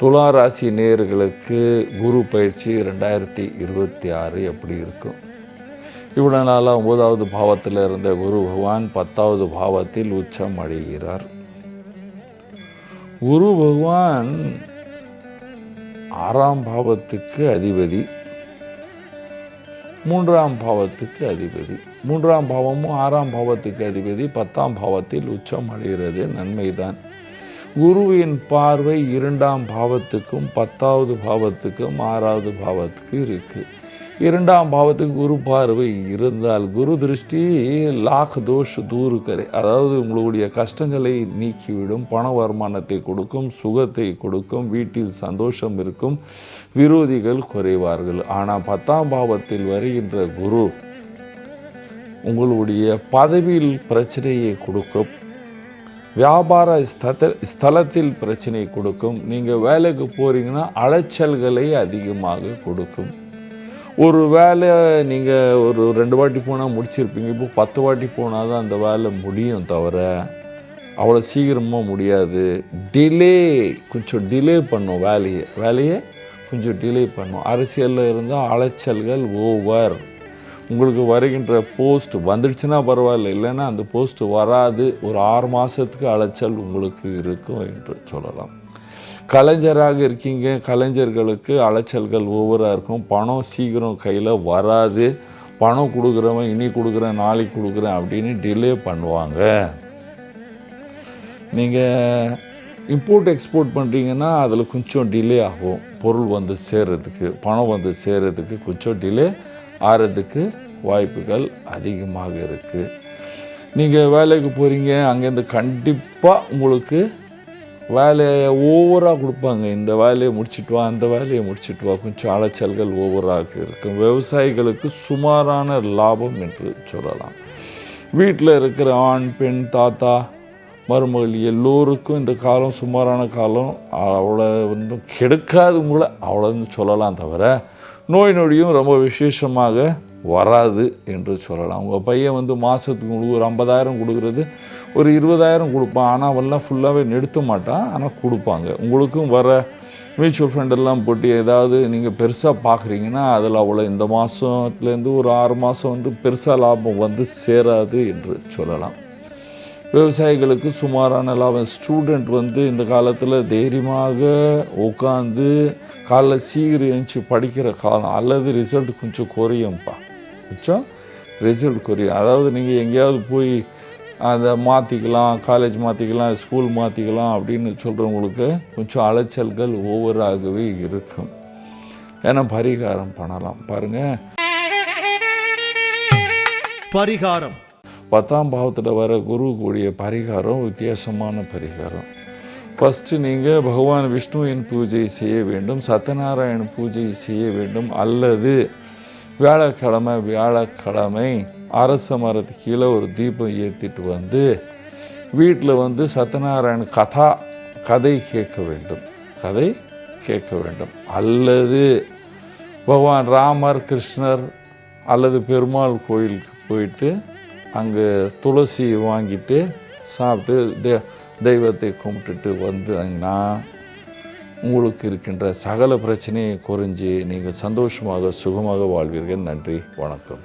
துலா ராசி நேயர்களுக்கு குரு பயிற்சி 2026 எப்படி இருக்கும்? இவ்வளோ நாளாக 9வது பாவத்தில் இருந்த குரு பகவான் 10வது பாவத்தில் உச்சம் அடைகிறார். குரு பகவான் 6ஆம் பாவத்துக்கு அதிபதி, 3ஆம் பாவத்துக்கு அதிபதி. 3ஆம் பாவமும் 6ஆம் பாவத்துக்கு அதிபதி 10ஆம் பாவத்தில் உச்சம் அடைகிறது, நன்மைதான். குருவின் பார்வை 2ஆம் பாவத்துக்கும் 10வது பாவத்துக்கும் 6வது பாவத்துக்கு இருக்குது. 2ஆம் பாவத்துக்கு குரு பார்வை இருந்தால் குரு திருஷ்டி லாக் தோஷ் தூர் கரை, அதாவது உங்களுடைய கஷ்டங்களை நீக்கிவிடும், பண வருமானத்தை கொடுக்கும், சுகத்தை கொடுக்கும், வீட்டில் சந்தோஷம் இருக்கும், விரோதிகள் குறைவார்கள். ஆனால் 10ஆம் பாவத்தில் வருகின்ற குரு உங்களுடைய பதவியில் பிரச்சனையை கொடுக்கும், வியாபார ஸ்தலத்தில் பிரச்சனை கொடுக்கும், நீங்கள் வேலைக்கு போகிறீங்கன்னா அலைச்சல்களை அதிகமாக கொடுக்கும். ஒரு வேலை நீங்கள் ஒரு 2 வாட்டி போனால் முடிச்சிருப்பீங்க, இப்போ 10 வாட்டி போனால் தான் அந்த வேலை முடியும், தவிர அவ்வளோ சீக்கிரமாக முடியாது. கொஞ்சம் டிலே பண்ணும், வேலையை கொஞ்சம் டிலே பண்ணும். அரசியலில் இருந்தால் அலைச்சல்கள் ஓவர். உங்களுக்கு வருகின்ற போஸ்ட் வந்துடுச்சுன்னா பரவாயில்ல, இல்லைன்னா அந்த போஸ்ட் வராது. ஒரு 6 மாதத்துக்கு அலைச்சல் உங்களுக்கு இருக்கும் என்று சொல்லலாம். கலைஞராக இருக்கீங்க, கலைஞர்களுக்கு அலைச்சல்கள் ஓவராக இருக்கும். பணம் சீக்கிரம் கையில் வராது. பணம் கொடுக்குறவன் இனி கொடுக்குறேன், நாளைக்கு கொடுக்குறேன் அப்படின்னு டிலே பண்ணுவாங்க. நீங்கள் இம்போர்ட் எக்ஸ்போர்ட் பண்ணுறீங்கன்னா அதில் கொஞ்சம் டிலே ஆகும். பொருள் வந்து சேர்கிறதுக்கு, பணம் வந்து சேர்கிறதுக்கு கொஞ்சம் டிலே ஆகிறதுக்கு வாய்ப்புகள் அதிகமாக இருக்குது. நீங்கள் வேலைக்கு போகிறீங்க, அங்கேருந்து கண்டிப்பாக உங்களுக்கு வேலையை ஓவராக கொடுப்பாங்க. இந்த வேலையை முடிச்சுட்டு வா, அந்த வேலையை முடிச்சுட்டு வா, கொஞ்சம் அலைச்சல்கள் ஓவராக இருக்கும். விவசாயிகளுக்கு சுமாரான லாபம் என்று சொல்லலாம். வீட்டில் இருக்கிற ஆண், பெண், தாத்தா, மருமகள் எல்லோருக்கும் இந்த காலம் சுமாரான காலம். அவ்வளோ ஒன்றும் கெடுக்காது உங்களை, அவ்வளோன்னு சொல்லலாம், தவிர நோய் நொடியும் ரொம்ப விசேஷமாக வராது என்று சொல்லலாம். உங்கள் பையன் வந்து மாதத்துக்கு உங்களுக்கு ஒரு 50,000 கொடுக்குறது ஒரு 20,000 கொடுப்பான். ஆனால் அவெல்லாம் ஃபுல்லாகவே நிறுத்த மாட்டான், ஆனால் கொடுப்பாங்க. உங்களுக்கும் வர மியூச்சுவல் ஃபண்டெல்லாம் போட்டு ஏதாவது நீங்கள் பெருசாக பார்க்குறீங்கன்னா அதில் அவ்வளோ இந்த மாதத்துலேருந்து ஒரு 6 மாதம் வந்து பெருசாக லாபம் வந்து சேராது என்று சொல்லலாம். விவசாயிகளுக்கு சுமாரான லாபம். ஸ்டூடெண்ட் வந்து இந்த காலத்தில் தைரியமாக உட்காந்து காலைல சீக்கிரம் எழுந்துச்சி படிக்கிற காலம், அல்லது ரிசல்ட் கொஞ்சம் குறையும்ப்பா, கொஞ்சம் ரிசல்ட் குறையும். அதாவது நீங்கள் எங்கேயாவது போய் அதை மாற்றிக்கலாம், காலேஜ் மாற்றிக்கலாம், ஸ்கூல் மாற்றிக்கலாம் அப்படின்னு சொல்கிறவங்களுக்கு கொஞ்சம் அலைச்சல்கள் ஓவராகவே இருக்கும். ஏன்னா பரிகாரம் பண்ணலாம். பாருங்கள், பரிகாரம் 10ஆம் பாவத்தில் வர குரு கூடிய பரிகாரம் வித்தியாசமான பரிகாரம். ஃபஸ்ட்டு நீங்கள் பகவான் விஷ்ணுவின் பூஜை செய்ய வேண்டும், சத்யநாராயண பூஜை செய்ய வேண்டும், அல்லது வியாழக்கிழமை அரச மரத்து கீழே ஒரு தீபம் ஏற்றிட்டு வந்து வீட்டில் வந்து சத்யநாராயண கதை கேட்க வேண்டும். அல்லது பகவான் ராமர், கிருஷ்ணர் அல்லது பெருமாள் கோயிலுக்கு போயிட்டு அங்கே துளசி வாங்கிட்டு சாப்பிட்டு தெய்வத்தை கும்பிட்டுட்டு வந்தாங்கன்னா உங்களுக்கு இருக்கின்ற சகல பிரச்சனையை குறைஞ்சி நீங்கள் சந்தோஷமாக சுகமாக வாழ்வீர்கள். நன்றி, வணக்கம்.